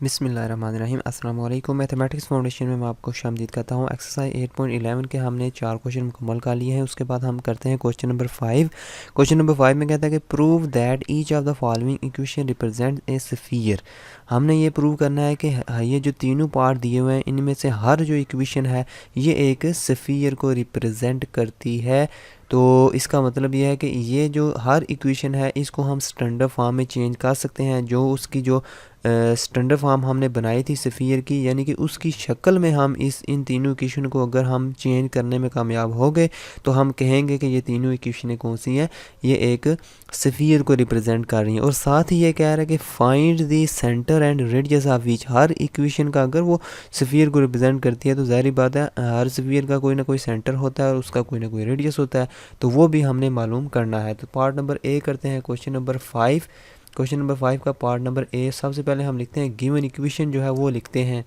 बिस्मिल्लाहिर्रहमानिर्रहीम। अस्सलाम वालेकुम। मैथमेटिक्स फाउंडेशन में मैं आपको खुशामदीद करता हूँ। एक्सरसाइज 8.11 के हमने 4 क्वेश्चन मुकम्मल कर लिए हैं। उसके बाद हम करते हैं क्वेश्चन नंबर 5। क्वेश्चन नंबर 5 में कहता है कि prove that each of the following equation represent a sphere. हमने ये प्रूव करना है कि ये जो तीनों पार्ट दिए हुए हैं इनमें से हर जो इक्वेशन है ये एक स्फीयर को रिप्रेजेंट करती है। तो इसका मतलब ये है कि ये जो हर इक्वेशन है इसको हम स्टैंडर्ड फॉर्म में चेंज कर सकते हैं। जो उसकी जो स्टैंडर्ड फॉर्म हमने बनाई थी स्फीयर की, यानी कि उसकी शक्ल में हम इन तीनों इक्वेशन को अगर हम चेंज करने में कामयाब हो गए तो हम कहेंगे कि ये तीनों इक्वेशनें कौन सी हैं, ये एक स्फीयर को रिप्रेजेंट कर रही हैं। और साथ ही ये कह रहा है कि find the centre and radius of each. Her equation का अगर वो स्फीयर को रिप्रेजेंट करती है तो ज़ाहिर बात है हर स्फीयर का कोई ना कोई सेंटर होता है और उसका कोई ना कोई रेडियस होता है, तो वो भी हमने मालूम करना है। तो पार्ट नंबर ए करते हैं। क्वेश्चन नंबर 5, क्वेश्चन नंबर 5 का पार्ट नंबर ए। सबसे पहले हम लिखते हैं गिवन इक्वेशन जो है वो लिखते हैं।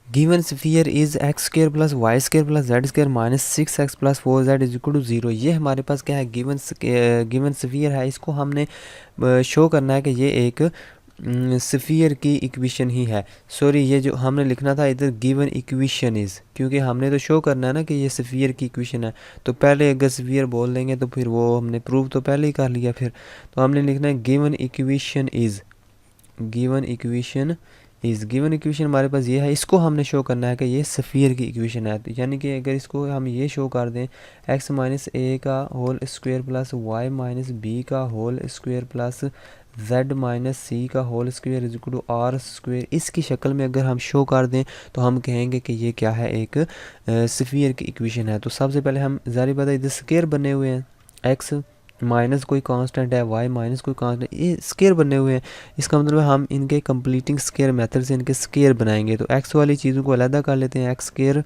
Given sphere is x square plus y square plus z square minus 6x plus 4z is equal to 0। ये हमारे पास क्या है, गिवन स्फीयर है। इसको हमने शो करना है कि ये एक स्फीयर की इक्वेशन ही है। सॉरी, ये जो हमने लिखना था इधर गिवन इक्वेशन इज़, क्योंकि हमने तो शो करना है ना कि ये स्फीयर की इक्वेशन है। तो पहले अगर स्फीयर बोल देंगे तो फिर वो हमने प्रूव तो पहले ही कर लिया। फिर तो हमने लिखना है given equation is, given equation is. Given equation हमारे पास ये है, इसको हमने शो करना है कि ये स्फीयर की इक्वेशन है। तो यानी कि अगर इसको हम ये शो कर दें x माइनस ए का whole square plus Y minus B का whole square plus z minus C का whole square is equal to R square, इसकी शक्ल में अगर हम शो कर दें तो हम कहेंगे कि ये क्या है, एक स्फीयर की इक्वेशन है। तो सबसे पहले हम ज़ाहिर बात है इधर स्क्वायर बने हुए हैं, x माइनस कोई कांस्टेंट है, y माइनस कोई कांस्टेंट, ये स्क्वायर बने हुए हैं। इसका मतलब हम इनके कंप्लीटिंग स्क्वायर मेथड से इनके स्क्वायर बनाएंगे। तो x वाली चीज़ों को अलग कर लेते हैं। एक्स स्क्वायर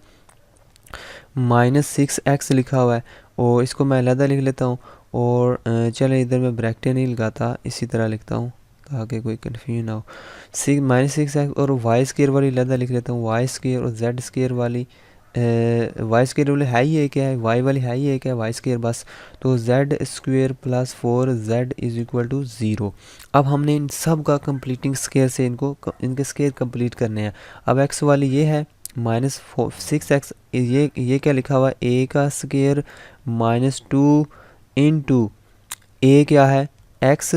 माइनस 6x लिखा हुआ है और इसको मैं अलग लिख लेता हूँ। और चले इधर मैं ब्रैकेट नहीं लगाता, इसी तरह लिखता हूँ ताकि कोई कन्फ्यूजन ना हो। माइनस 6x और वाई स्क्वायर वाली अलग लिख लेता हूँ। वाई स्क्वायर और जेड स्क्वायर वाली, वाई स्क्वायर वाली है ही एक है, वाई वाली है ही एक है, वाई स्क्वायर बस। तो z square plus 4z is equal to 0। अब हमने इन सब का कंप्लीटिंग स्क्वायर से इनके स्क्वायर कंप्लीट करने हैं। अब x वाली ये है माइनस 6x, ये क्या लिखा हुआ है, a का स्क्वायर माइनस 2 इंटू a क्या है x,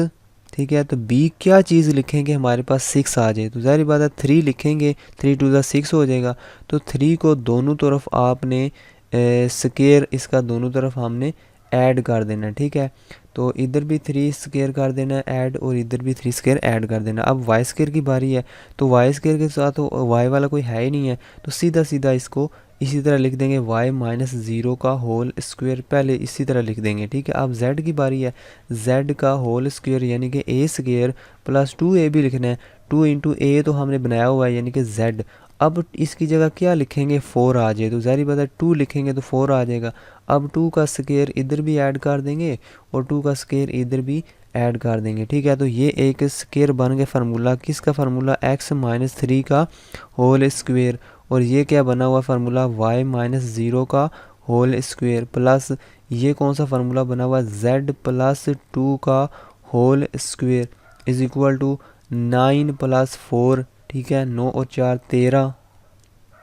ठीक है। तो b क्या चीज़ लिखेंगे, हमारे पास 6 आ जाए तो ज़ाहिर बात है 3 लिखेंगे, 3 टू ज़ा 6 हो जाएगा। तो 3 को दोनों तरफ आपने स्क्वायर इसका दोनों तरफ हमने ऐड कर देना, ठीक है। तो इधर भी 3 स्क्वायर कर देना ऐड और इधर भी 3 स्क्वायर ऐड कर देना। अब वाई स्क्वायर की बारी है, तो वाई स्क्वायर के साथ तो वाई वाला कोई है ही नहीं है, तो सीधा सीधा इसको इसी तरह लिख देंगे y माइनस 0 का होल स्क्वायर, पहले इसी तरह लिख देंगे, ठीक है। अब z की बारी है, z का होल स्क्वायर यानी कि a स्क्वायर प्लस 2a भी लिखना है। 2 इंटू ए तो हमने बनाया हुआ है यानी कि z। अब इसकी जगह क्या लिखेंगे, 4 आ जाए, तो ज़ाहिर बात है 2 लिखेंगे तो 4 आ जाएगा। अब 2 का स्क्वायर इधर भी ऐड कर देंगे और 2 का स्क्वायर इधर भी ऐड कर देंगे, ठीक है। तो ये एक स्क्वायर बन गया फार्मूला, किसका फार्मूला, x माइनस 3 का होल स्क्वायर। और ये क्या बना हुआ फार्मूला, y माइनस 0 का होल स्क्वायर प्लस ये कौन सा फार्मूला बना हुआ, z प्लस 2 का whole square is equal to 9 plus 4, ठीक है। 9 और 4 13,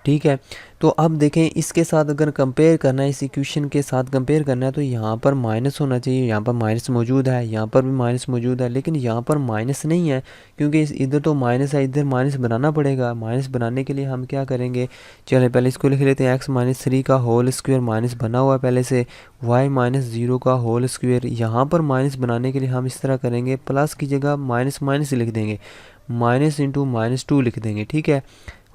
ठीक है। तो अब देखें इसके साथ अगर कंपेयर करना है, इस इक्वेशन के साथ कंपेयर करना है तो यहाँ पर माइनस होना चाहिए, यहाँ पर माइनस मौजूद है, यहाँ पर भी माइनस मौजूद है, लेकिन यहाँ पर माइनस नहीं है क्योंकि इधर तो माइनस है, इधर माइनस बनाना पड़ेगा। माइनस बनाने के लिए हम क्या करेंगे, चले पहले इसको लिख लेते हैं, एक्स माइनस 3 का होल स्क्वायर माइनस बना हुआ है पहले से, वाई माइनस 0 का होल स्क्वायर। यहाँ पर माइनस बनाने के लिए हम इस तरह करेंगे, प्लस की जगह माइनस माइनस लिख देंगे, माइनस इंटू माइनस 2 लिख देंगे, ठीक है,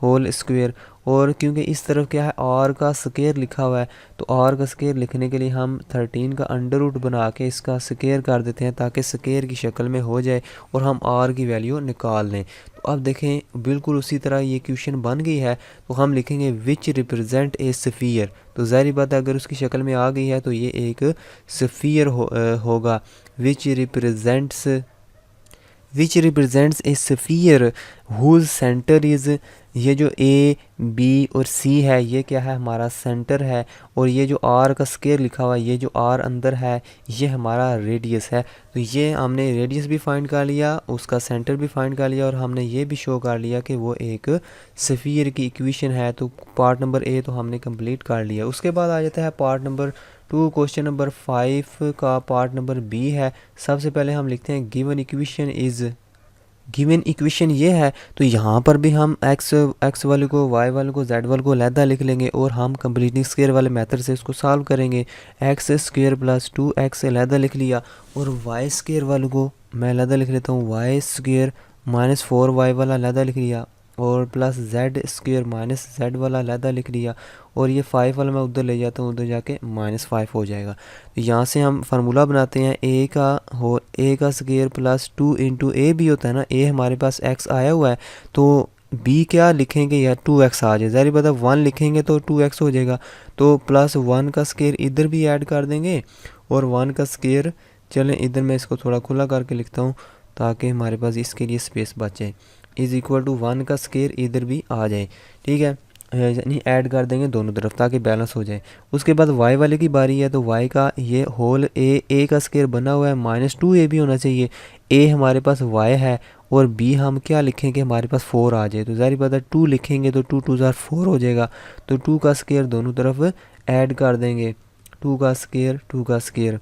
होल स्क्वायर। और क्योंकि इस तरफ क्या है, आर का स्क्वायर लिखा हुआ है, तो आर का स्क्वायर लिखने के लिए हम 13 का अंडर रूट बना के इसका स्क्वायर कर देते हैं ताकि स्क्वायर की शक्ल में हो जाए और हम आर की वैल्यू निकाल लें। तो अब देखें बिल्कुल उसी तरह ये क्वेश्चन बन गई है। तो हम लिखेंगे विच रिप्रेजेंट ए स्फीयर। तो ज़ाहिर बात है अगर उसकी शक्ल में आ गई है तो ये एक स्फीयर होगा। Which represents which represents a sphere whose centre is, ये जो ए बी और सी है ये क्या है, हमारा सेंटर है। और ये जो आर का स्क्वायर लिखा हुआ है, ये जो आर अंदर है ये हमारा रेडियस है। तो ये हमने रेडियस भी फाइंड कर लिया, उसका सेंटर भी फाइंड कर लिया, और हमने ये भी शो कर लिया कि वो एक स्फीयर की इक्वेशन है। तो पार्ट नंबर ए तो हमने कंप्लीट कर लिया। उसके बाद आ जाता है पार्ट नंबर 2। क्वेश्चन नंबर 5 का पार्ट नंबर बी है। सबसे पहले हम लिखते हैं given equation is, given equation ये है। तो यहाँ पर भी हम एक्स वाले को, वाई वाले को, जेड वाले को अलहदा लिख लेंगे और हम कंप्लीटिंग स्क्वायर वाले मेथड से इसको सॉल्व करेंगे। एक्स स्क्वायर प्लस 2x अलहदा लिख लिया, और वाई स्क्वायर वाले को मैं अलहदा लिख लेता हूँ, वाई स्क्वायर माइनस 4y वाला अलहदा लिख लिया, और plus Z square minus Z वाला अलहदा लिख लिया, और ये 5 वाला मैं उधर ले जाता हूँ, उधर जाके -5 हो जाएगा। तो यहाँ से हम फार्मूला बनाते हैं ए का स्क्वायर प्लस 2 इंटू ए भी होता है ना, ए हमारे पास x आया हुआ है, तो बी क्या लिखेंगे या 2x आ जाए, ज़ाहिर बात है 1 लिखेंगे तो 2x हो जाएगा। तो प्लस 1 का स्क्वायर इधर भी ऐड कर देंगे, और 1 का स्क्वायर, चलें इधर मैं इसको थोड़ा खुला करके लिखता हूँ ताकि हमारे पास इसके लिए स्पेस बच जाए, इज़ इक्वल टू 1 का स्क्वायर इधर भी आ जाए, ठीक है, यानी ऐड कर देंगे दोनों तरफ ताकि बैलेंस हो जाए। उसके बाद y वाले की बारी है, तो y का ये होल ए का स्क्वायर बना हुआ है, -2a भी होना चाहिए। a हमारे पास y है, और b हम क्या लिखेंगे, हमारे पास 4 आ जाए, तो ज़ाहिर बात है 2 लिखेंगे तो 2 2 ज़ार 4 हो जाएगा। तो 2 का स्क्वायर दोनों तरफ ऐड कर देंगे, 2 का स्क्वायर 2 का स्क्वायर।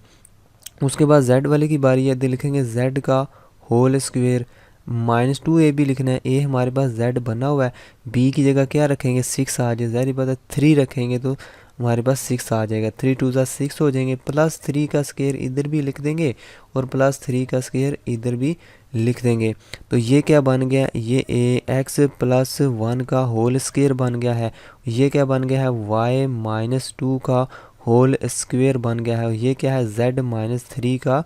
उसके बाद z वाले की बारी है, तो लिखेंगे z का होल स्क्वायर, -2a भी लिखना है, a हमारे पास z बना हुआ है, b की जगह क्या रखेंगे 6 आ जाए, ज़ाहिर बात है 3 रखेंगे तो हमारे पास 6 आ जाएगा, 3 2 ज़ा 6 हो जाएंगे, प्लस 3 का स्क्वायर इधर भी लिख देंगे, और प्लस 3 का स्क्वायर इधर भी लिख देंगे। तो ये क्या बन गया, ये x प्लस 1 का होल स्क्वायर बन गया है। ये क्या बन गया है, y -2 का होल स्क्वायर बन गया है। ये क्या है, z -3 का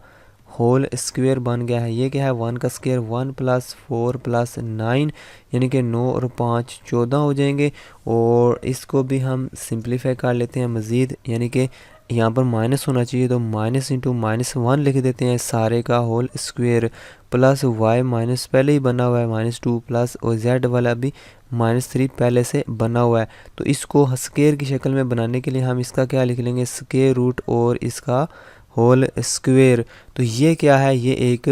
होल स्क्वायर बन गया है। ये क्या है, 1 का स्क्वायर 1 प्लस 4 प्लस 9, यानी कि 9 और 5 14 हो जाएंगे। और इसको भी हम सिंप्लीफाई कर लेते हैं मज़ीद, यानी कि यहाँ पर माइनस होना चाहिए, तो माइनस इंटू -1 लिख देते हैं सारे का whole square, plus y minus पहले ही बना हुआ है -2, प्लस और z वाला भी -3 पहले से बना हुआ है। तो इसको स्क्वायर की शक्ल में बनाने के लिए हम इसका क्या लिख लेंगे, स्क्वायर रूट और इसका होल स्क्वायर। तो ये क्या है, ये एक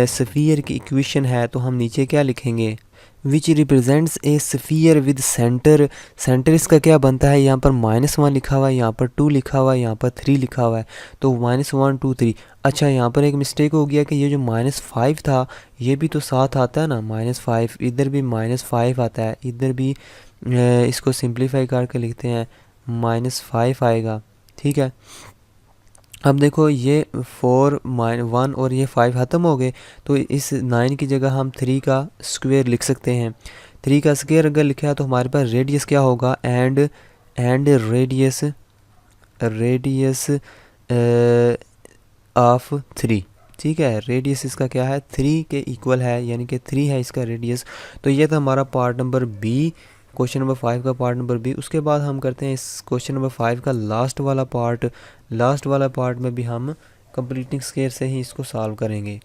स्फीयर की इक्वेशन है। तो हम नीचे क्या लिखेंगे, विच represents a sphere with centre. Centre इसका क्या बनता है, यहाँ पर -1 लिखा हुआ है, यहाँ पर 2 लिखा हुआ है, यहाँ पर 3 लिखा हुआ है, तो -1 2 3। अच्छा, यहाँ पर एक मिस्टेक हो गया कि ये जो -5 था ये भी तो साथ आता है ना, -5 इधर भी -5 आता है, इधर भी इसको सिंप्लीफाई करके लिखते हैं -5 आएगा, ठीक है। अब देखो ये 4 1 और ये 5 ख़त्म हो गए, तो इस 9 की जगह हम 3 का स्क्वायर लिख सकते हैं। 3 का स्क्वायर अगर लिखा है तो हमारे पास रेडियस क्या होगा, एंड रेडियस ऑफ 3, ठीक है। रेडियस इसका क्या है, 3 के इक्वल है, यानी कि 3 है इसका रेडियस। तो ये था हमारा part number B, question number 5 का पार्ट नंबर बी। उसके बाद हम करते हैं इस क्वेश्चन नंबर 5 का लास्ट वाला पार्ट में भी हम कंप्लीटिंग स्क्वायर से ही इसको सॉल्व करेंगे।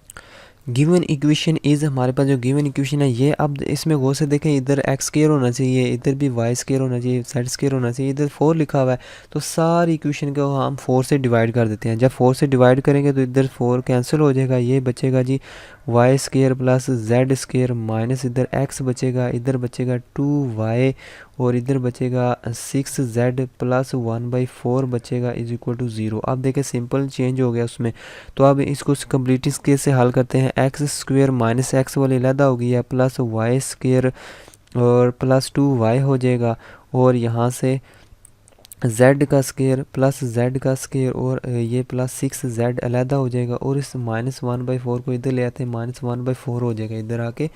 गिवन इक्वेशन इज़, हमारे पास जो गिवन इक्वेशन है ये, अब इसमें गौर से देखें, इधर एक्स स्क्वायर होना चाहिए, इधर भी वाई स्क्वायर होना चाहिए, जेड स्क्वायर होना चाहिए, इधर 4 लिखा हुआ है। तो सारी इक्वेशन को हम 4 से डिवाइड कर देते हैं। जब 4 से डिवाइड करेंगे तो इधर 4 कैंसिल हो जाएगा, ये बचेगा जी Y square plus Z square minus इधर एक्स बचेगा, इधर बचेगा 2y, और इधर बचेगा 6z प्लस 1/4 बचेगा इज इक्वल टू 0। अब देखें सिंपल चेंज हो गया उसमें। तो अब इसको कंप्लीटिंग स्क्वायर से हल करते हैं। एक्स स्क्वायर माइनस एक्स वाली अलहदा हो गई है, प्लस वाई स्क्वायर और प्लस 2y हो जाएगा, और यहाँ से z का स्क्वायर प्लस z का स्क्वायर और ये प्लस 6z अलहदा हो जाएगा, और इस -1/4 को इधर ले आते हैं, -1/4 हो जाएगा इधर आके।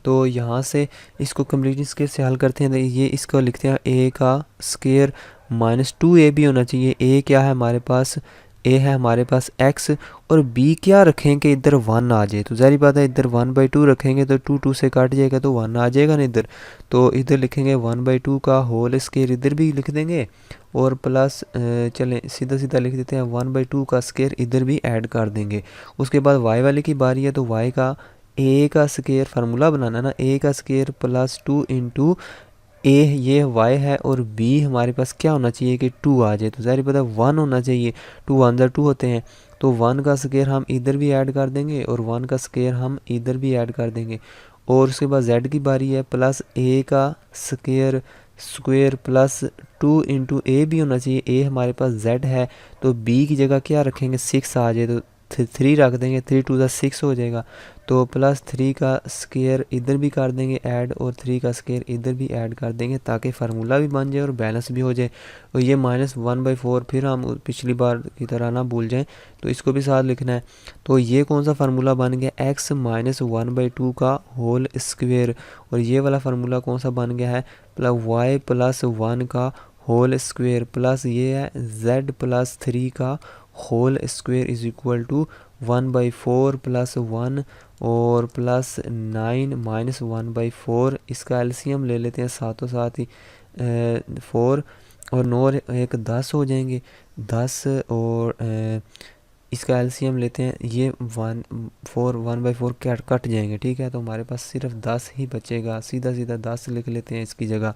तो यहाँ से इसको कंप्लीटिंग स्क्वायर से हल करते हैं, तो ये इसको लिखते हैं a का स्क्वायर -2a भी होना चाहिए। a क्या है हमारे पास, a है हमारे पास x, और b क्या रखेंगे, इधर 1 आ जाए। तो ज़ाहिर बात है इधर 1/2 रखेंगे तो 2 2 से काट जाएगा तो 1 आ जाएगा ना इधर। तो इधर लिखेंगे 1/2 का होल स्क्वायर, इधर भी लिख देंगे, और प्लस चलें सीधा सीधा लिख देते हैं 1/2 का स्क्वायर इधर भी ऐड कर देंगे। उसके बाद y वाले की बारी है, तो y का ए का स्केयर फार्मूला बनाना ना, ए का स्केयर प्लस 2 इंटू ए ये y है और b हमारे पास क्या होना चाहिए कि 2 आ जाए, तो ज़ाहिर पता है 1 होना चाहिए, 2 1 ज़ा 2 होते हैं, तो 1 का स्केयर हम इधर भी ऐड कर देंगे और 1 का स्केयर हम इधर भी ऐड कर देंगे। और उसके बाद z की बारी है, प्लस a का स्केयर स्क्वेयर प्लस 2 इंटू ए भी होना चाहिए, a हमारे पास z है, तो b की जगह क्या रखेंगे 6 आ जाए, तो 3 रख देंगे, 3 2 ज़ा 6 हो जाएगा, तो प्लस 3 का स्केयर इधर भी कर देंगे ऐड और 3 का स्केयर इधर भी ऐड कर देंगे ताकि फार्मूला भी बन जाए और बैलेंस भी हो जाए। और ये -1/4 फिर हम पिछली बार की तरह ना भूल जाएं, तो इसको भी साथ लिखना है। तो ये कौन सा फार्मूला बन गया, x -1/2 का होल स्क्वेयर, और ये वाला फार्मूला कौन सा बन गया है, y + 1 का होल स्क्वेयर प्लस ये है z + 3 का whole square is equal to 1/4 + 1 और प्लस 9 -1/4। इसका एलसीएम ले लेते हैं साथों साथ ही 4 और 9 एक 10 हो जाएंगे, 10 और इसका एलसीएम लेते हैं, ये 1/4 कट जाएंगे, ठीक है, तो हमारे पास सिर्फ 10 ही बचेगा, सीधा सीधा 10 लिख लेते हैं इसकी जगह।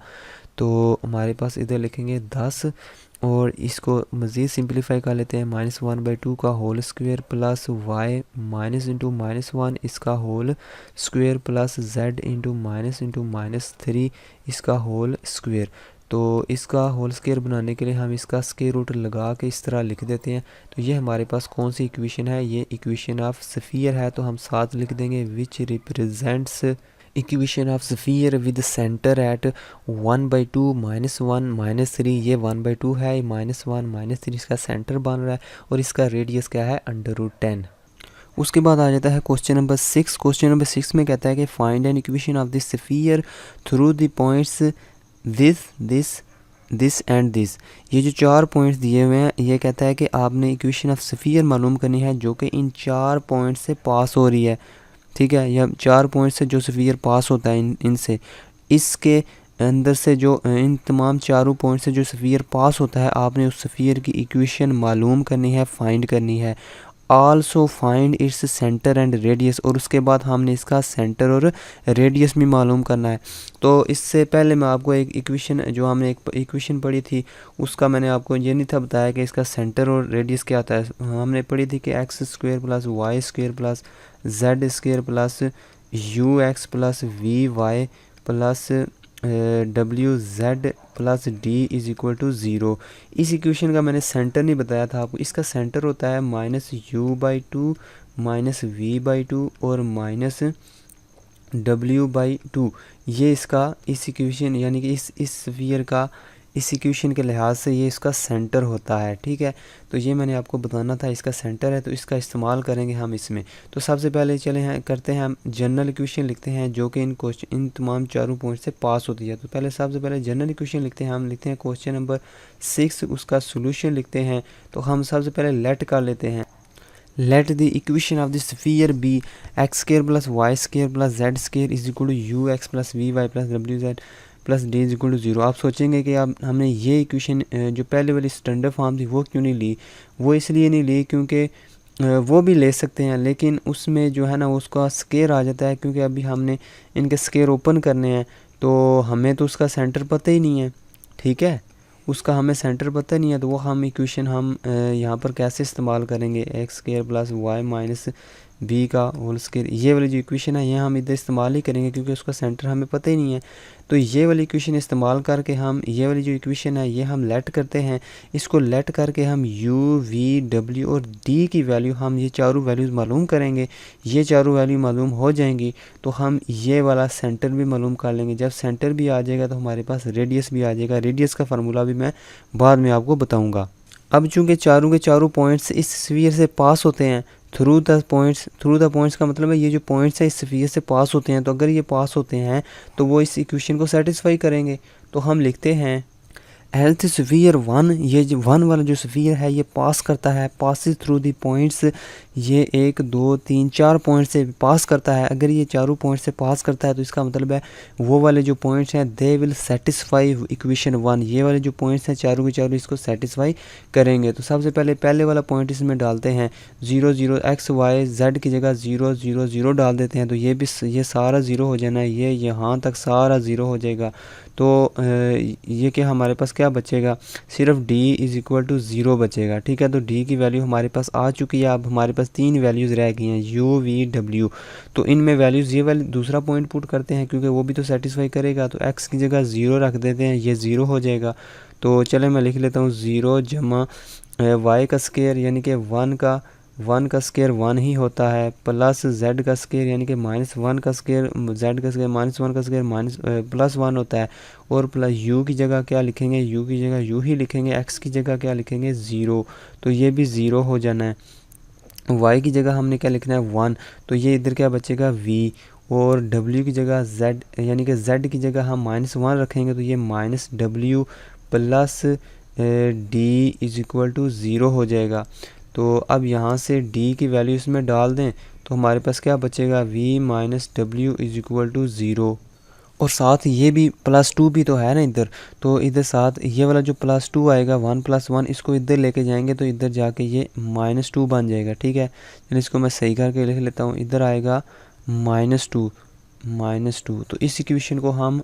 तो हमारे पास इधर लिखेंगे 10 और इसको मज़ीद सिंप्लीफाई कर लेते हैं, -1/2 का होल स्क्वेयर प्लस y -(-1) इसका होल स्क्वेयर प्लस z -(-3) इसका होल स्क्वेयर। तो इसका होल स्क्वेयर बनाने के लिए हम इसका स्क्वेयर रूट लगा के इस तरह लिख देते हैं। तो ये हमारे पास कौन सी इक्वेशन है, ये इक्वेशन ऑफ स्फीयर है, तो हम साथ लिख देंगे विच represents equation of sphere with centre at 1/2 -1 -3, ये 1/2 है, ये -1 -3 इसका सेंटर बन रहा है और इसका रेडियस क्या है √10। उसके बाद आ जाता है क्वेश्चन नंबर 6। क्वेश्चन नंबर 6 में कहता है कि find an equation of this sphere through the points this and this. ये जो 4 पॉइंट्स दिए हुए हैं, ये कहता है कि आपने इक्वेशन ऑफ स्फीयर मालूम करनी है जो कि इन 4 पॉइंट्स से पास हो रही है, ठीक है, या 4 पॉइंट से जो स्फीयर पास होता है इनसे, इसके अंदर से जो इन तमाम चारों पॉइंट से जो स्फीयर पास होता है, आपने उस स्फीयर की इक्वेशन मालूम करनी है, फाइंड करनी है। Also find its centre and radius, और उसके बाद हमने इसका सेंटर और रेडियस भी मालूम करना है। तो इससे पहले मैं आपको एक इक्वेशन, जो हमने एक इक्वेशन पढ़ी थी, उसका मैंने आपको ये नहीं था बताया कि इसका सेंटर और रेडियस क्या आता है। हमने पढ़ी थी कि x² + y² + z² plus ux plus vy plus wz plus d is equal to 0। इस इक्वेशन का मैंने सेंटर नहीं बताया था आपको, इसका सेंटर होता है -u/2 -v/2 और -w/2। ये इसका इस इक्वेशन यानी कि इस स्फीयर का इस इक्वेशन के लिहाज से ये इसका सेंटर होता है, ठीक है। तो ये मैंने आपको बताना था, इसका सेंटर है, तो इसका इस्तेमाल करेंगे हम इसमें। तो सबसे पहले चले हैं करते हैं हम जनरल इक्वेशन लिखते हैं जो कि इन तमाम चारों पॉइंट से पास होती है। तो सबसे पहले जनरल इक्वेशन लिखते हैं, हम लिखते हैं क्वेश्चन नंबर 6, उसका सोल्यूशन लिखते हैं। तो हम सबसे पहले लेट कर लेते हैं, let the equation of the sphere be x² + y² + z² is equal to ux + vy + wz plus d is equal to 0। आप सोचेंगे कि अब हमने ये इक्वेशन जो पहले वाली स्टैंडर्ड फॉर्म थी वो क्यों नहीं ली। वो इसलिए नहीं ली क्योंकि वो भी ले सकते हैं, लेकिन उसमें जो है ना उसका स्केयर आ जाता है, क्योंकि अभी हमने इनके स्केयर ओपन करने हैं, तो हमें तो उसका सेंटर पता ही नहीं है, ठीक है, उसका हमें सेंटर पता नहीं है। तो वो हम इक्वेशन हम यहाँ पर कैसे इस्तेमाल करेंगे, x² + y - b का होल स्क्वायर, ये वाली जो इक्वेशन है ये हम इधर इस्तेमाल ही करेंगे क्योंकि उसका सेंटर हमें पता ही नहीं है। तो ये वाली इक्वेशन इस्तेमाल करके हम ये वाली जो इक्वेशन है ये हम लेट करते हैं। इसको लेट करके हम u, v, w और d की वैल्यू, हम ये चारों वैल्यूज़ मालूम करेंगे। ये चारों वैल्यू मालूम हो जाएंगी तो हम ये वाला सेंटर भी मालूम कर लेंगे। जब सेंटर भी आ जाएगा तो हमारे पास रेडियस भी आ जाएगा। रेडियस का फार्मूला भी मैं बाद में आपको बताऊँगा। अब चूँकि चारों के चारों पॉइंट्स इस स्फीयर से पास होते हैं थ्रू द पॉइंट्स का मतलब है ये जो पॉइंट्स है इस स्फीयर से पास होते हैं, तो अगर ये पास होते हैं तो वो इस इक्वेशन को सेटिस्फाई करेंगे। तो हम लिखते हैं हेल्थ स्फीयर वन, ये जो वन वाला जो स्फीयर है ये पास करता है, पासिस थ्रू दी पॉइंट्स, ये 1 2 3 4 पॉइंट से पास करता है। अगर ये चारों पॉइंट से पास करता है तो इसका मतलब है वो वाले जो पॉइंट्स हैं they will satisfy equation one, ये वाले जो पॉइंट्स हैं चारों के चारों इसको सेटिस्फाई करेंगे। तो सबसे पहले वाला पॉइंट इसमें डालते हैं 0 0, एक्स वाई जेड की जगह 0 0 0 डाल देते हैं, तो ये सारा ज़ीरो हो जाना है, ये यहाँ तक सारा ज़ीरो हो जाएगा। तो ये कि हमारे पास क्या बचेगा, सिर्फ d is equal to zero बचेगा। ठीक है, तो d की वैल्यू हमारे पास आ चुकी है। अब हमारे पास 3 वैल्यूज़ रह गई हैं u v w, तो इनमें वैल्यूज़, ये वाली दूसरा पॉइंट पुट करते हैं क्योंकि वो भी तो सेटिस्फाई करेगा। तो x की जगह 0 रख देते हैं, ये 0 हो जाएगा। तो चले मैं लिख लेता हूँ 0 जमा y का स्केयर यानी कि 1 का स्केयर 1 ही होता है, प्लस z का स्केयर यानी कि -1 का स्केयर, z का स्केयर -1 का स्केयर +1 होता है। और प्लस u की जगह क्या लिखेंगे, u की जगह u ही लिखेंगे, x की जगह क्या लिखेंगे 0, तो ये भी 0 हो जाना है। y की जगह हमने क्या लिखना है 1, तो ये इधर क्या बचेगा v, और w की जगह z यानी कि z की जगह हम -1 रखेंगे, तो ये -w plus d is equal to 0 हो जाएगा। तो अब यहाँ से d की वैल्यू इसमें डाल दें तो हमारे पास क्या बचेगा, v माइनस डब्ल्यू इज़ इक्वल टू 0। और साथ ये भी +2 भी तो है ना इधर, तो इधर साथ ये वाला जो +2 आएगा 1 + 1 इसको इधर लेके जाएंगे तो इधर जाके ये -2 बन जाएगा। ठीक है, चलिए इसको मैं सही करके लिख लेता हूँ, इधर आएगा -2, तो इस इक्वेशन को हम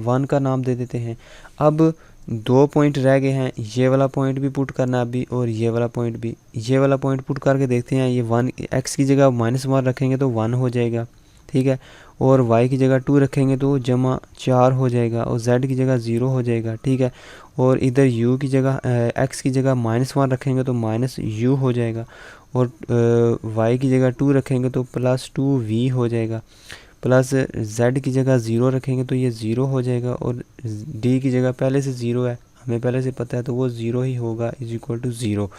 1 का नाम दे देते हैं। अब 2 पॉइंट रह गए हैं, ये वाला पॉइंट भी पुट करना अभी और ये वाला पॉइंट भी। ये वाला पॉइंट पुट करके देखते हैं, ये 1 x की जगह -1 रखेंगे तो 1 हो जाएगा। ठीक है, और y की जगह 2 रखेंगे तो जमा 4 हो जाएगा, और z की जगह 0 हो जाएगा। ठीक है, और इधर u की जगह x की जगह -1 रखेंगे तो -u हो जाएगा, और y की जगह 2 रखेंगे तो +2v हो जाएगा, प्लस z की जगह 0 रखेंगे तो ये 0 हो जाएगा, और d की जगह पहले से 0 है, हमें पहले से पता है तो वो 0 ही होगा इज़ इक्वल टू 0।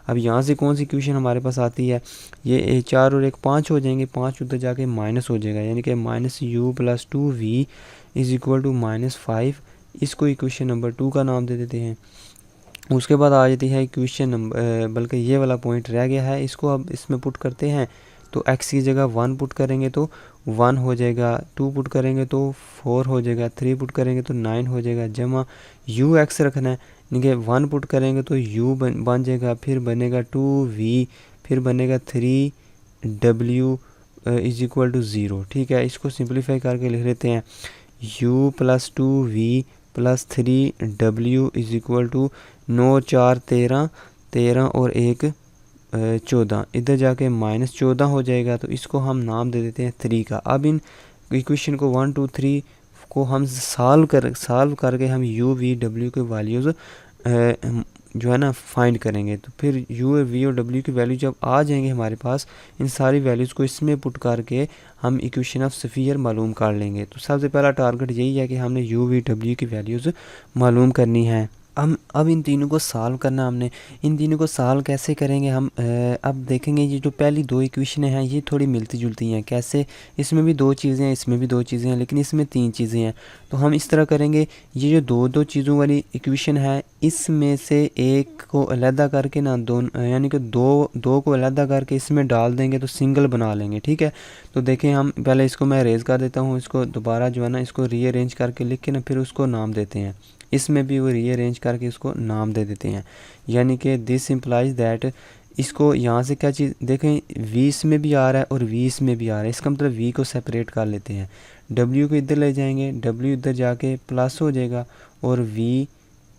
अब यहाँ से कौन सी इक्वेशन हमारे पास आती है, ये 4 और 1 5 हो जाएंगे, 5 उधर जाके माइनस हो जाएगा, यानी कि -u + 2v is equal to -5। इसको इक्वेशन नंबर 2 का नाम दे देते हैं। उसके बाद आ जाती है इक्वेशन नंबर, बल्कि ये वाला पॉइंट रह गया है, इसको अब इसमें पुट करते हैं। तो x की जगह 1 पुट करेंगे तो 1 हो जाएगा, 2 पुट करेंगे तो 4 हो जाएगा, 3 पुट करेंगे तो 9 हो जाएगा, जमा ux रखना है, यानी कि 1 पुट करेंगे तो u बन जाएगा, फिर बनेगा 2v, फिर बनेगा 3w इज़ इक्वल टू 0। ठीक है, इसको सिंप्लीफाई करके लिख लेते हैं, u + 2v + 3w is equal to 9 4 13, 13 और 1 14, इधर जाके -14 हो जाएगा, तो इसको हम नाम दे देते हैं 3 का। अब इन इक्वेशन को 1 2 3 को हम सॉल्व करके हम u v w के वैल्यूज़ जो है ना फाइंड करेंगे। तो फिर u v और w की वैल्यू जब आ जाएंगे हमारे पास, इन सारी वैल्यूज़ को इसमें पुट करके हम इक्वेशन ऑफ स्फीयर मालूम कर लेंगे। तो सबसे पहला टारगेट यही है कि हमने u v w की वैल्यूज़ मालूम करनी है। अब इन तीनों को सॉल्व करना हमने। इन तीनों को सॉल्व कैसे करेंगे हम, अब देखेंगे ये जो पहली 2 इक्वेशन हैं ये थोड़ी मिलती जुलती हैं। कैसे, इसमें भी 2 चीज़ें हैं, इसमें भी 2 चीज़ें हैं, लेकिन इसमें 3 चीज़ें हैं। तो हम इस तरह करेंगे, ये जो 2 चीज़ों वाली इक्वेशन है इसमें से एक को अलहदा करके ना यानी कि दो को अलहदा करके इसमें डाल देंगे तो सिंगल बना लेंगे। ठीक है, तो देखें हम पहले इसको मैं अरेज कर देता हूँ, इसको दोबारा जो है ना इसको रीअरेंज करके लिख के ना फिर उसको नाम देते हैं। इसमें भी वो रीअरेंज करके इसको नाम दे देते हैं, यानी कि दिस इम्प्लाइज दैट। इसको यहाँ से क्या चीज़ देखें, v इसमें भी आ रहा है और v इसमें भी आ रहा है, इसका मतलब v को सेपरेट कर लेते हैं, w को इधर ले जाएंगे, w इधर जाके प्लस हो जाएगा और v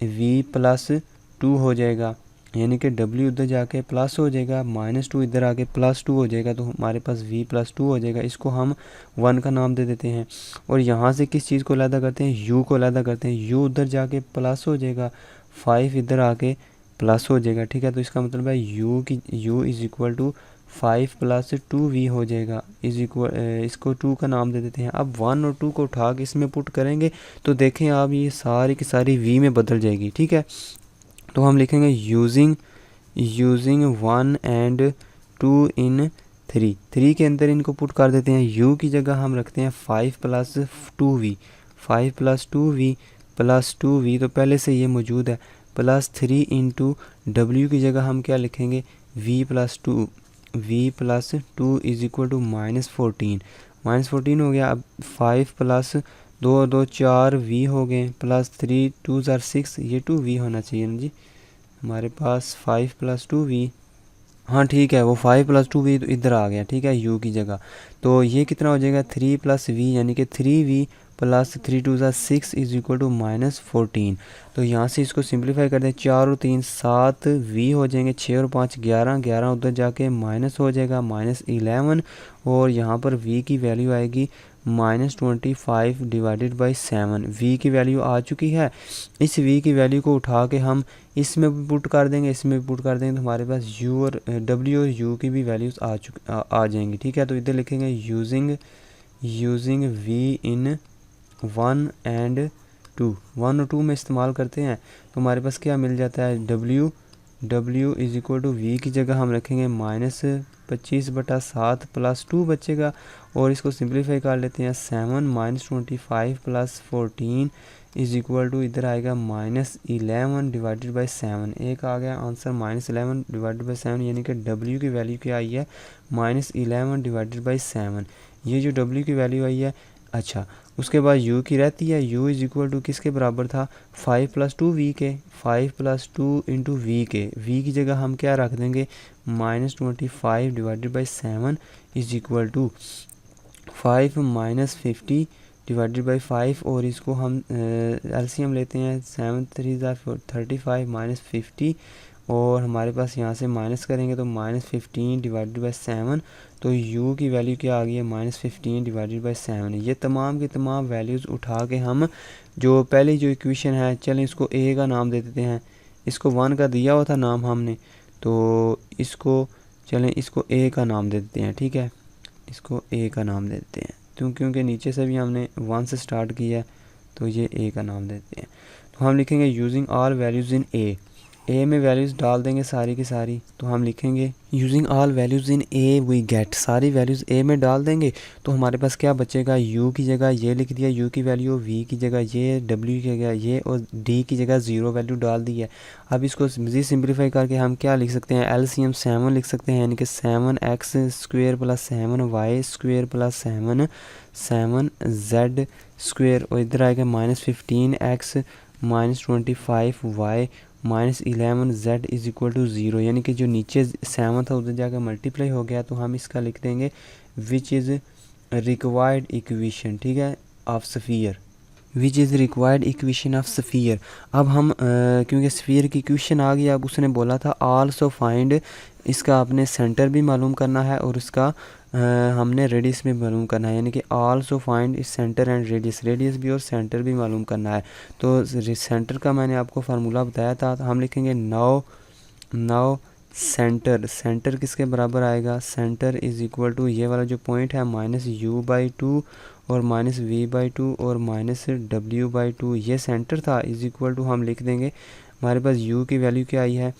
+2 हो जाएगा, यानी कि w उधर जाके प्लस हो जाएगा, -2 इधर आके +2 हो जाएगा, तो हमारे पास v +2 हो जाएगा। इसको हम 1 का नाम दे देते हैं। और यहाँ से किस चीज़ को अलहदा करते हैं, u को अलहदा करते हैं, u उधर जाके प्लस हो जाएगा, 5 इधर आके प्लस हो जाएगा। ठीक है, तो इसका मतलब है u is equal to 5 + 2v हो जाएगा, इसको 2 का नाम दे देते हैं। अब 1 और 2 को उठा के इसमें पुट करेंगे तो देखें आप ये सारी की सारी v में बदल जाएगी। ठीक है, तो हम लिखेंगे यूजिंग 1 and 2 in 3 के अंदर इनको पुट कर देते हैं। u की जगह हम रखते हैं 5 + 2v, प्लस 2v, तो पहले से ये मौजूद है, प्लस 3 इंटू डब्ल्यू की जगह हम क्या लिखेंगे v plus 2 is equal to -14 हो गया। अब 5 प्लस 2 4 v हो गए, प्लस 3 2 6, ये 2v होना चाहिए ना जी हमारे पास। 5 प्लस 2v, हाँ ठीक है, वो 5 प्लस 2v तो इधर आ गया, ठीक है, u की जगह। तो ये कितना हो जाएगा 3 प्लस v, यानी कि 3v plus 3 2 6 is equal to -14। तो यहाँ से इसको सिंप्लीफाई कर दें, 4 और 3 7v हो जाएंगे, 6 और 5 11, 11 उधर जाके माइनस हो जाएगा -11, और यहाँ पर v की वैल्यू आएगी -25 डिवाइडेड बाई 7। v की वैल्यू आ चुकी है। इस v की वैल्यू को उठा के हम इसमें भी पुट कर देंगे, इसमें भी पुट कर देंगे, तो हमारे पास u और w और u की भी वैल्यूज़ आ जाएंगी, ठीक है। तो इधर लिखेंगे यूजिंग v इन 1 एंड 2, 1 और 2 में इस्तेमाल करते हैं, तो हमारे पास क्या मिल जाता है, w is equal to v की जगह हम रखेंगे -25/7 प्लस 2 बचेगा, और इसको सिंप्लीफाई कर लेते हैं, 7 -25 प्लस 14 इज इक्वल टू इधर आएगा -11 डिवाइडेड बाई 7। एक आ गया आंसर -11 डिवाइडेड बाई 7, यानी कि w की वैल्यू क्या आई है -11 डिवाइडेड बाई 7। ये जो w की वैल्यू आई है, अच्छा उसके बाद u की रहती है, u इज इक्वल टू किसके बराबर था 5 प्लस 2v के, 5 प्लस 2 इंटू v के, v की जगह हम क्या रख देंगे -25 divided by 7 is equal to 5 -50 divided by 5, और इसको हम एलसीएम लेते हैं, 7 3 35 -50, और हमारे पास यहाँ से माइनस करेंगे तो -15 डिवाइडेड बाई 7, तो u की वैल्यू क्या आ गई है -15 डिवाइडेड बाई 7। ये तमाम की तमाम वैल्यूज़ उठा के हम जो पहली जो इक्वेशन है, चलें इसको a का नाम दे देते हैं, इसको 1 का दिया हुआ था नाम हमने, तो इसको चलें इसको a का नाम दे देते हैं, ठीक है, इसको a का नाम दे देते हैं, क्योंकि नीचे से भी हमने 1 से स्टार्ट किया है, तो ये a का नाम देते हैं। तो हम लिखेंगे using all values in a में वैल्यूज़ डाल देंगे सारी की सारी, तो हम लिखेंगे using all values in a we get, सारी वैल्यूज़ a में डाल देंगे, तो हमारे पास क्या बचेगा, u की जगह ये लिख दिया, u की वैल्यू, v की जगह ये, w की जगह ये, और d की जगह 0 वैल्यू डाल दी है। अब इसको मज़ीद सिंप्लीफाई करके हम क्या लिख सकते हैं, LCM 7 लिख सकते हैं, यानी कि 7x square plus 7y square plus 7z square, और इधर आएगा -15x -25y -11z is equal to 0, यानी कि जो नीचे 7 था उधर जाकर मल्टीप्लाई हो गया, तो हम इसका लिख देंगे विच इज़ रिक्वायर्ड इक्वेशन, ठीक है, of sphere, which is required equation of sphere. अब हम क्योंकि स्फीयर की इक्वेशन आ गई, अब उसने बोला था आल्सो फाइंड, इसका आपने सेंटर भी मालूम करना है और इसका हमने रेडियस भी मालूम करना है, यानी कि आल्सो फाइंड इस सेंटर एंड रेडियस भी और सेंटर भी मालूम करना है। तो सेंटर का मैंने आपको फार्मूला बताया था, तो हम लिखेंगे नाउ सेंटर किसके बराबर आएगा, सेंटर इज़ इक्वल टू ये वाला जो पॉइंट है -u/2 और -v/2 और -w/2, ये सेंटर था, इज़ इक्वल टू हम लिख देंगे, हमारे पास u की वैल्यू क्या आई है,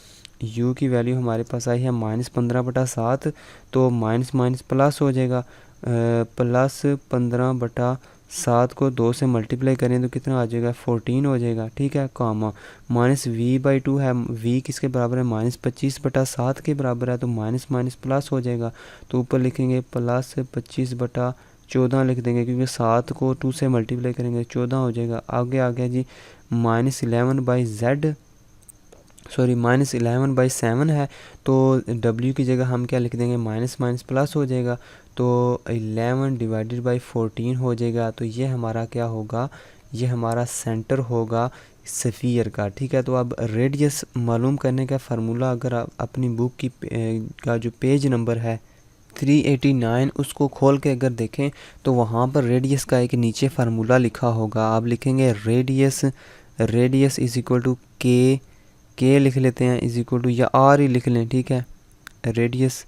u की वैल्यू हमारे पास आई है -15/7, तो माइनस प्लस हो जाएगा, प्लस 15/7 को 2 से मल्टीप्लाई करें तो कितना आ जाएगा 14 हो जाएगा, ठीक है, कामा -v/2 है, v किसके बराबर है -25/7 के बराबर है, तो माइनस प्लस हो जाएगा, तो ऊपर लिखेंगे प्लस 25/14 लिख देंगे, क्योंकि 7 को 2 से मल्टीप्लाई करेंगे 14 हो जाएगा। आगे आ गया जी -11/7 है, तो w की जगह हम क्या लिख देंगे माइनस प्लस हो जाएगा, तो 11 डिवाइडेड बाई 14 हो जाएगा। तो ये हमारा क्या होगा, ये हमारा सेंटर होगा स्फीयर का, ठीक है। तो अब रेडियस मालूम करने का फार्मूला अगर आप अपनी बुक की का जो पेज नंबर है 389 उसको खोल के अगर देखें तो वहाँ पर रेडियस का एक नीचे फार्मूला लिखा होगा। आप लिखेंगे रेडियस इज इक्वल टू के लिख लेते हैं, इज इक्वल टू या आर ही लिख लें, ठीक है, radius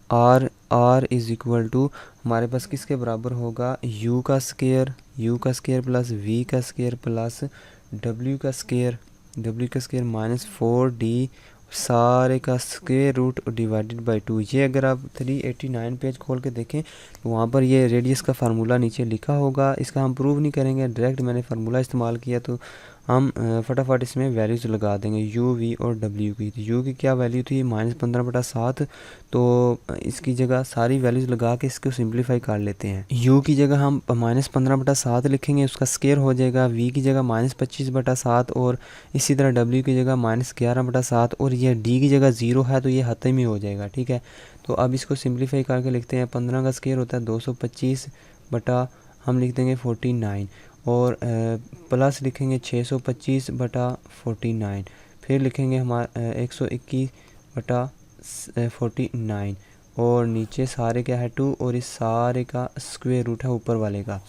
r is equal to हमारे पास किसके बराबर होगा, यू का स्केयर प्लस वी का स्केयर प्लस डब्ल्यू का स्केयर -4d सारे का स्क्वायर रूट डिवाइडेड बाय 2। ये अगर आप 389 पेज खोल के देखें तो वहाँ पर ये रेडियस का फार्मूला नीचे लिखा होगा। इसका हम प्रूव नहीं करेंगे, डायरेक्ट मैंने फार्मूला इस्तेमाल किया, तो हम फटाफट इसमें वैल्यूज़ लगा देंगे यू वी और डब्ल्यू की। तो यू की क्या वैल्यू थी -15/7, तो इसकी जगह सारी वैल्यूज़ लगा के इसको सिंप्लीफाई कर लेते हैं। यू की जगह हम -15/7 लिखेंगे, उसका स्क्वायर हो जाएगा। वी की जगह -25/7 और इसी तरह डब्ल्यू की जगह -11/7 और ये डी की जगह 0 है तो ये खत्म ही हो जाएगा। ठीक है, तो अब इसको सिंप्लीफाई करके लिखते हैं। 15 का स्क्वायर होता है 225 बटा हम लिख देंगे 49 और प्लस लिखेंगे 625/49, फिर लिखेंगे हमारा 121/49 और नीचे सारे क्या है 2 और इस सारे का स्क्वायर रूट है ऊपर वाले का।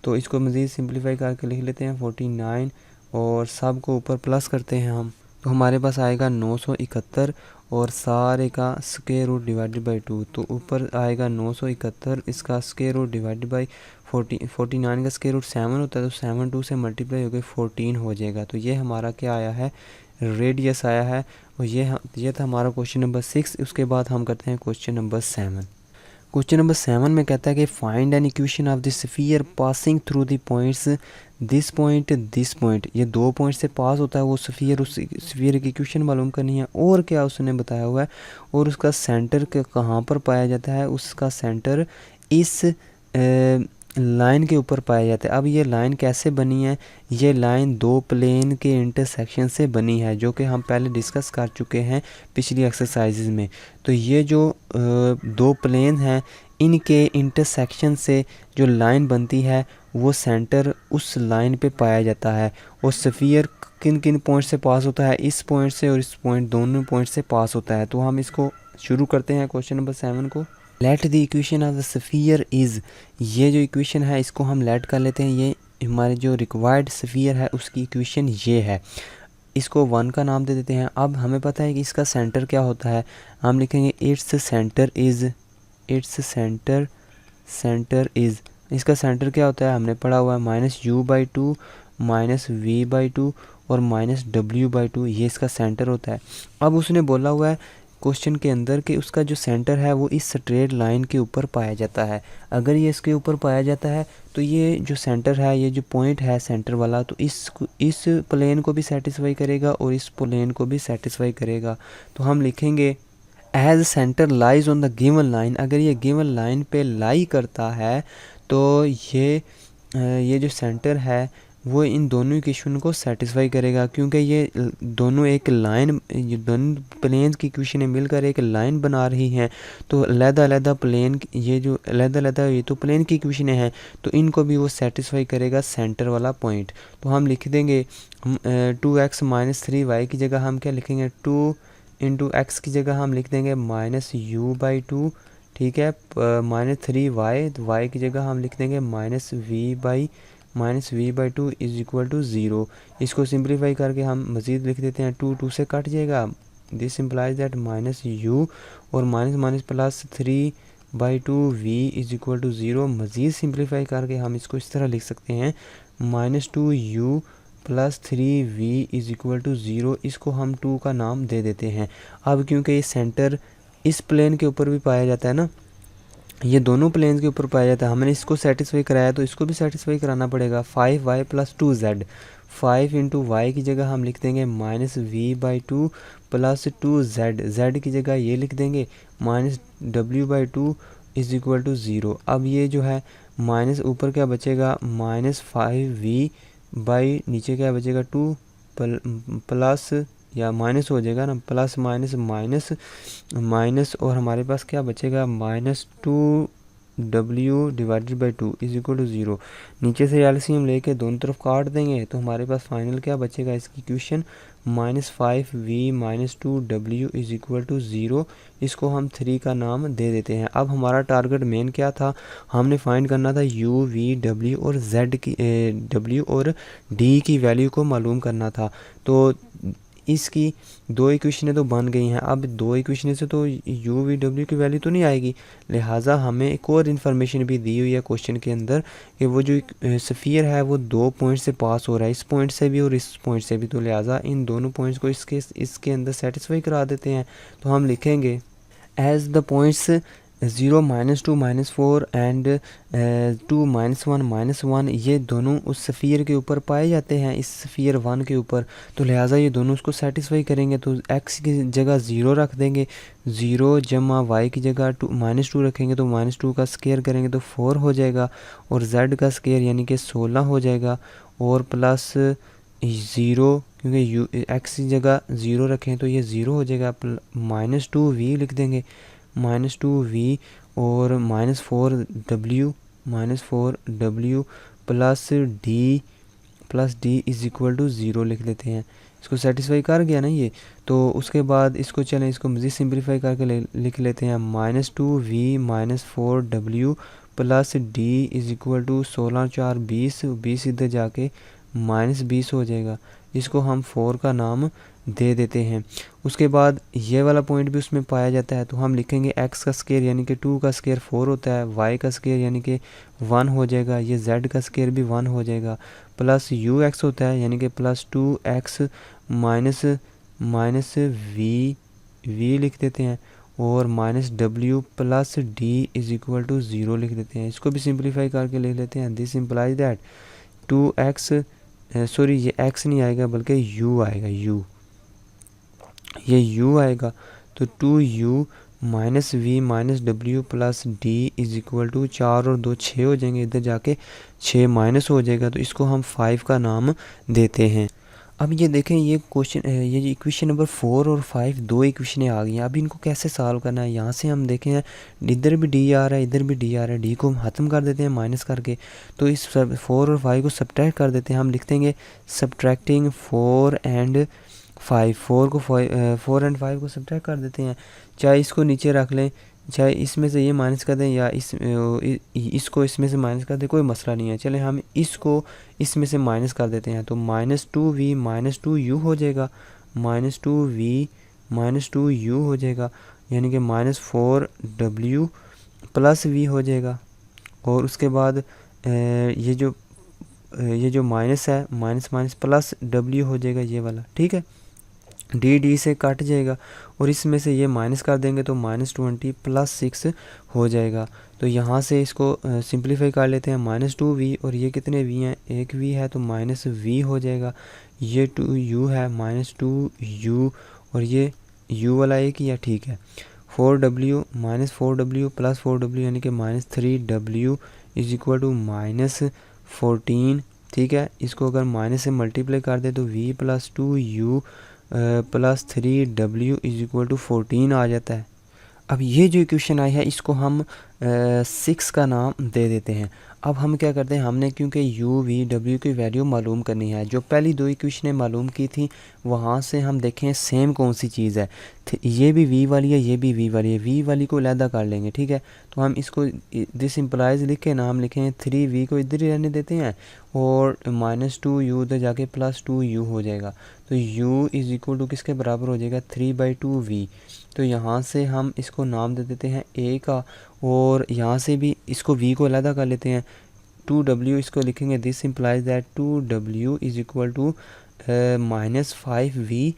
तो इसको मज़ीद सिंप्लीफाई करके लिख लेते हैं 49 और सब को ऊपर प्लस करते हैं हम, तो हमारे पास आएगा 971 और सारे का स्क्वायर रूट डिवाइडेड बाई 2। तो ऊपर आएगा 971, इसका स्क्वायर रूट डिवाइडेड बाई 49 का स्क्वायर रूट 7 होता है, तो 7 2 से मल्टीप्लाई हो गए 14 हो जाएगा। तो ये हमारा क्या आया है, रेडियस आया है। और ये था हमारा क्वेश्चन नंबर 6। उसके बाद हम करते हैं क्वेश्चन नंबर 7। क्वेश्चन नंबर 7 में कहता है कि find an equation of the sphere passing through the points this point. ये 2 पॉइंट से पास होता है वो स्फीयर, उस स्फीयर की इक्वेशन मालूम करनी है और क्या उसने बताया हुआ है, और उसका सेंटर कहाँ पर पाया जाता है। उसका सेंटर इस लाइन के ऊपर पाया जाता है। अब ये लाइन कैसे बनी है, ये लाइन 2 प्लेन के इंटरसेक्शन से बनी है, जो कि हम पहले डिस्कस कर चुके हैं पिछली एक्सरसाइजेज में। तो ये जो 2 प्लेन हैं इनके इंटरसेक्शन से जो लाइन बनती है वो सेंटर उस लाइन पे पाया जाता है। और स्फीयर किन किन पॉइंट से पास होता है, इस पॉइंट से और इस पॉइंट, दोनों पॉइंट से पास होता है। तो हम इसको शुरू करते हैं क्वेश्चन नंबर 7 को। Late the equation of the sphere is, ये जो इक्वेशन है इसको हम लेट कर लेते हैं। ये हमारे जो रिक्वायर्ड स्फीयर है उसकी इक्वेशन ये है, इसको 1 का नाम दे देते हैं। अब हमें पता है कि इसका सेंटर क्या होता है, हम लिखेंगे इट्स सेंटर इज़, इसका सेंटर क्या होता है हमने पढ़ा हुआ है -u/2 -v/2 और -w/2, ये इसका सेंटर होता है। अब उसने बोला हुआ है क्वेश्चन के अंदर कि उसका जो सेंटर है वो इस स्ट्रेट लाइन के ऊपर पाया जाता है। अगर ये इसके ऊपर पाया जाता है तो ये जो सेंटर है, ये जो पॉइंट है सेंटर वाला, तो इस प्लेन को भी सेटिस्फाई करेगा और इस प्लेन को भी सेटिस्फाई करेगा। तो हम लिखेंगे as centre lies on the given line. अगर ये गिवन लाइन पे लाई करता है तो ये जो सेंटर है वो इन दोनों इक्वेशन को सेटिस्फाई करेगा, क्योंकि ये दोनों एक लाइन, ये दोनों प्लेन की इक्वेशनें मिलकर एक लाइन बना रही हैं। तो अलग-अलग प्लेन, ये जो अलग-अलग ये तो प्लेन की इक्वेशनें हैं, तो इनको भी वो सेटिस्फाई करेगा सेंटर वाला पॉइंट। तो हम लिख देंगे 2x - 3y की जगह हम क्या लिखेंगे, 2 × x की जगह हम लिख देंगे -u/2, ठीक है, -3y, तो y की जगह हम लिख देंगे -v/2 = 0। इसको सिंप्लीफाई करके हम मज़ीद लिख देते हैं, 2 2 से कट जाएगा, दिस इम्प्लाइज दैट -u और माइनस प्लस 3/2v = 0। मज़ीद सिंप्लीफाई करके हम इसको इस तरह लिख सकते हैं -2u + 3v = 0। इसको हम 2 का नाम दे देते हैं। अब क्योंकि ये सेंटर इस प्लेन के ऊपर भी पाया जाता है ना, ये दोनों प्लेन्स के ऊपर पाया जाता है, हमने इसको सेटिस्फाई कराया तो इसको भी सेटिस्फाई कराना पड़ेगा। 5y + 2z, 5 × y की जगह हम लिख देंगे -v/2 + 2z, z की जगह ये लिख देंगे -w/2 = 0। अब ये जो है माइनस ऊपर क्या बचेगा, -5v बाई नीचे क्या बचेगा 2 प्लस या माइनस हो जाएगा ना, प्लस माइनस माइनस माइनस, और हमारे पास क्या बचेगा -2w/2 = 0। नीचे से एलसीएम लेके दोनों तरफ काट देंगे तो हमारे पास फाइनल क्या बचेगा इसकी इक्वेशन -5v - 2w = 0। इसको हम 3 का नाम दे देते हैं। अब हमारा टारगेट मेन क्या था, हमने फाइंड करना था u, v, w और z की w और d की वैल्यू को मालूम करना था। तो इसकी दो इक्वेशनें तो बन गई हैं। अब दो इक्वेशनें से तो यू वी डब्ल्यू की वैल्यू तो नहीं आएगी, लिहाजा हमें एक और इन्फॉर्मेशन भी दी हुई है क्वेश्चन के अंदर कि वो जो स्फीयर है वो दो पॉइंट से पास हो रहा है, इस पॉइंट से भी और इस पॉइंट से भी। तो लिहाजा इन दोनों पॉइंट्स को इसके अंदर सेटिस्फाई करा देते हैं। तो हम लिखेंगे एज द पॉइंट्स 0 -2 -4 एंड 2 -1 -1 ये दोनों उस स्फीयर के ऊपर पाए जाते हैं, इस स्फीयर 1 के ऊपर। तो लिहाजा ये दोनों उसको सेटिस्फाई करेंगे। तो x की जगह 0 रख देंगे, 0 जमा y की जगह -2 रखेंगे तो -2 का स्क्वायर करेंगे तो 4 हो जाएगा, और z का स्क्वायर यानी कि 16 हो जाएगा, और प्लस 0 क्योंकि x की जगह 0 रखें तो ये 0 हो जाएगा, -2v लिख देंगे, -2v और -4w plus d is equal to 0 लिख देते हैं। इसको सेटिस्फाई कर गया ना ये। तो उसके बाद इसको चलें इसको मज़ीद सिंप्लीफाई करके लिख लेते हैं, -2v -4w plus d is equal to 16 4 20, 20 इधर जाके -20 हो जाएगा। इसको हम 4 का नाम दे देते हैं। उसके बाद ये वाला पॉइंट भी उसमें पाया जाता है, तो हम लिखेंगे x का स्क्वायर यानी कि 2 का स्क्वायर 4 होता है, y का स्क्वायर यानी कि 1 हो जाएगा, ये z का स्क्वायर भी 1 हो जाएगा, प्लस ux होता है यानी कि प्लस 2x माइनस v लिख देते हैं, और -w plus d is equal to 0 लिख देते हैं। इसको भी सिंप्लीफाई करके लिख लेते हैं। This implies that 2x sorry ये x नहीं आएगा बल्कि u आएगा, ये u आएगा। तो 2u माइनस वी माइनस डब्ल्यू plus d is equal to 4 और 2 6 हो जाएंगे, इधर जाके 6 माइनस हो जाएगा, तो इसको हम 5 का नाम देते हैं। अब ये देखें ये क्वेश्चन ये इक्वेशन नंबर 4 और 5 दो इक्वेशनें आ गई हैं। अब इनको कैसे सॉल्व करना है, यहाँ से हम देखें इधर भी डी आ रहा है इधर भी डी आ रहा है, डी को हम ख़त्म कर देते हैं माइनस करके, तो इस 4 और 5 को सब्ट्रैक्ट कर देते हैं। हम लिख देंगे सब्ट्रैक्टिंग 4 एंड 5, 4 एंड 5 को सब्ट्रैक्ट कर देते हैं। चाहे इसको नीचे रख लें, चाहे इसमें से ये माइनस कर दें, या इसको इसमें से माइनस कर दें, कोई मसला नहीं है। चलें हम इसको इसमें से माइनस कर देते हैं, तो -2v -2u हो जाएगा, -2v -2u हो जाएगा, यानी कि -4w प्लस v हो जाएगा। और उसके बाद ये जो माइनस है माइनस माइनस प्लस w हो जाएगा ये वाला, ठीक है, डी से कट जाएगा, और इसमें से ये माइनस कर देंगे तो -20 प्लस 6 हो जाएगा। तो यहाँ से इसको सिंप्लीफाई कर लेते हैं, -2v और ये कितने v हैं, एक v है तो -v हो जाएगा, ये 2u है -2u और ये u वाला एक ही है, ठीक है। 4w -4w प्लस 4w यानी कि -3w इज इक्वल टू -14, ठीक है। इसको अगर माइनस से मल्टीप्लाई कर दे तो v plus 2u plus 3w is equal to 14 आ जाता है। अब ये जो इक्वेशन आई है इसको हम 6 का नाम दे देते हैं। अब हम क्या करते हैं, हमने क्योंकि u v w की वैल्यू मालूम करनी है, जो पहली दो इक्वेशनें मालूम की थी वहाँ से हम देखें सेम कौन सी चीज़ है, ये भी v वाली है ये भी v वाली है, v वाली को अलहदा कर लेंगे, ठीक है। तो हम इसको दिस इम्प्लाइज लिख के नाम लिखें, 3v को इधर ही रहने देते हैं और -2u उधर जाके +2u हो जाएगा। तो u इज़ इक्वल टू किसके बराबर हो जाएगा, 3/2v। तो यहाँ से हम इसको नाम दे देते हैं a का, और यहाँ से भी इसको v को अलहदा कर लेते हैं, 2w इसको लिखेंगे, this implies that 2w is equal to -5v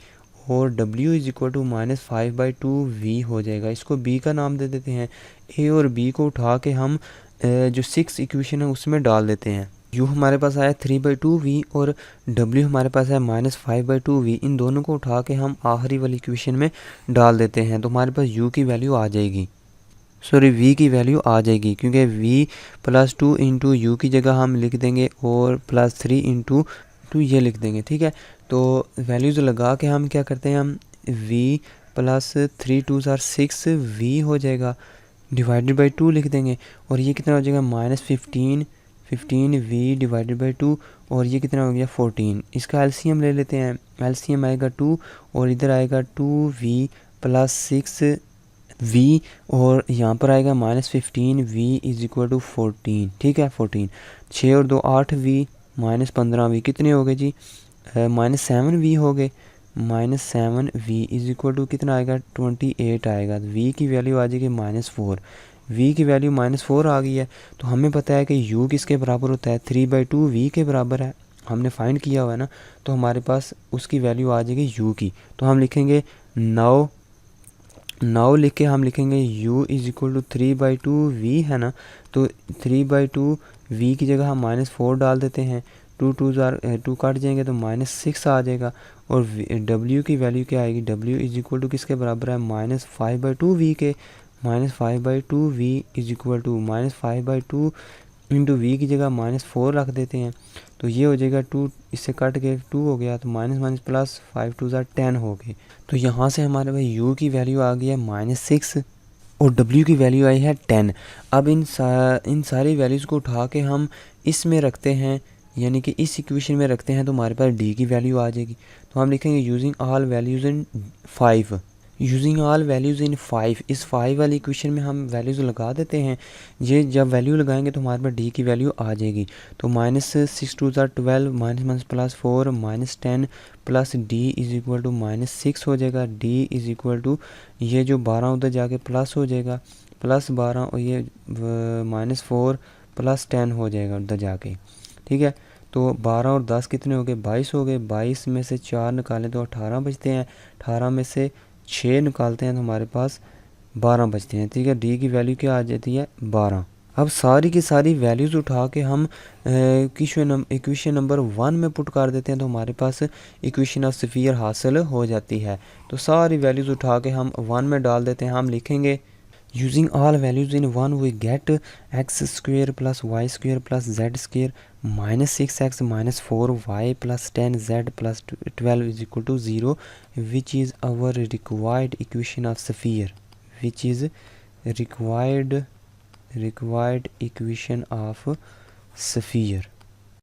और w is equal to -5/2v हो जाएगा। इसको b का नाम दे देते हैं। a और b को उठा के हम जो 6 इक्वेशन है उसमें डाल देते हैं। u हमारे पास आया 3/2v और w हमारे पास है -5/2v, इन दोनों को उठा के हम आखिरी वाली इक्वेशन में डाल देते हैं, तो हमारे पास u की वैल्यू आ जाएगी, सॉरी v की वैल्यू आ जाएगी, क्योंकि v प्लस 2 इंटू यू की जगह हम लिख देंगे और +3 इंटू ये लिख देंगे, ठीक है। तो वैल्यूज़ लगा के हम क्या करते हैं, हम v प्लस 3 2 6v हो जाएगा, डिवाइडेड बाई 2 लिख देंगे, और ये कितना हो जाएगा -15v डिवाइडेड बाई 2, और ये कितना हो गया 14। इसका एलसीएम ले लेते हैं, एलसीएम आएगा 2 और इधर आएगा 2v प्लस 6v और यहाँ पर आएगा -15v इज इक्वल टू 14, ठीक है 14। 6 और 2 8v -15v कितने हो गए जी, -7v हो गए, -7v इज इक्वल टू कितना आएगा 28 आएगा। v की वैल्यू आ जाएगी -4, v की वैल्यू -4 आ गई है। तो हमें पता है कि u किसके बराबर होता है 3/2 v के बराबर है, हमने फाइंड किया हुआ है ना। तो हमारे पास उसकी वैल्यू आ जाएगी u की। तो हम लिखेंगे 9 लिख के हम लिखेंगे u is equal to 3/2 v है ना। तो 3/2 v की जगह हम -4 डाल देते हैं, 2 काट जाएंगे तो -6 आ जाएगा। और w की वैल्यू क्या आएगी, w इज इक्वल टू किसके बराबर है -5/2 v के। -5/2 v is equal to -5/2 into v की जगह -4 रख देते हैं। तो ये हो जाएगा 2, इससे कट के 2 हो गया, तो माइनस प्लस 5 2 10 हो गए। तो यहाँ से हमारे भाई u की वैल्यू आ गई है -6 और w की वैल्यू आई है 10। अब इन सारी वैल्यूज़ को उठा के हम इसमें रखते हैं, यानी कि इस इक्वेशन में रखते हैं, तो हमारे पास d की वैल्यू आ जाएगी। तो हम लिखेंगे यूजिंग ऑल वैल्यूज़ इन 5, यूजिंग ऑल वैल्यूज़ इन 5। इस 5 वाली इक्वेशन में हम वैल्यूज़ लगा देते हैं। ये जब वैल्यू लगाएंगे तो हमारे पास d की वैल्यू आ जाएगी। तो -6 2 12 minus plus 4 -10 plus d is equal to -6 हो जाएगा। d इज़ इक्वल टू ये जो 12 उधर जाके प्लस हो जाएगा, +12 और ये -4 प्लस 10 हो जाएगा उधर जाके, ठीक है। तो 12 और 10 कितने हो गए, 22 हो गए। 22 में से 4 निकालें तो 18 बचते हैं, 18 में से 6 निकालते हैं तो हमारे पास 12 बचते हैं, ठीक है। डी की वैल्यू क्या आ जाती है 12। अब सारी की सारी वैल्यूज़ उठा के हम इक्वेशन नंबर 1 में पुट कर देते हैं, तो हमारे पास इक्वेशन ऑफ स्फीयर हासिल हो जाती है। तो सारी वैल्यूज़ उठा के हम 1 में डाल देते हैं। हम लिखेंगे using all values in 1 we get x² + y² + z² -6x -4y + 10z + 12 is equal to 0 which is our required equation of sphere, which is required equation of sphere.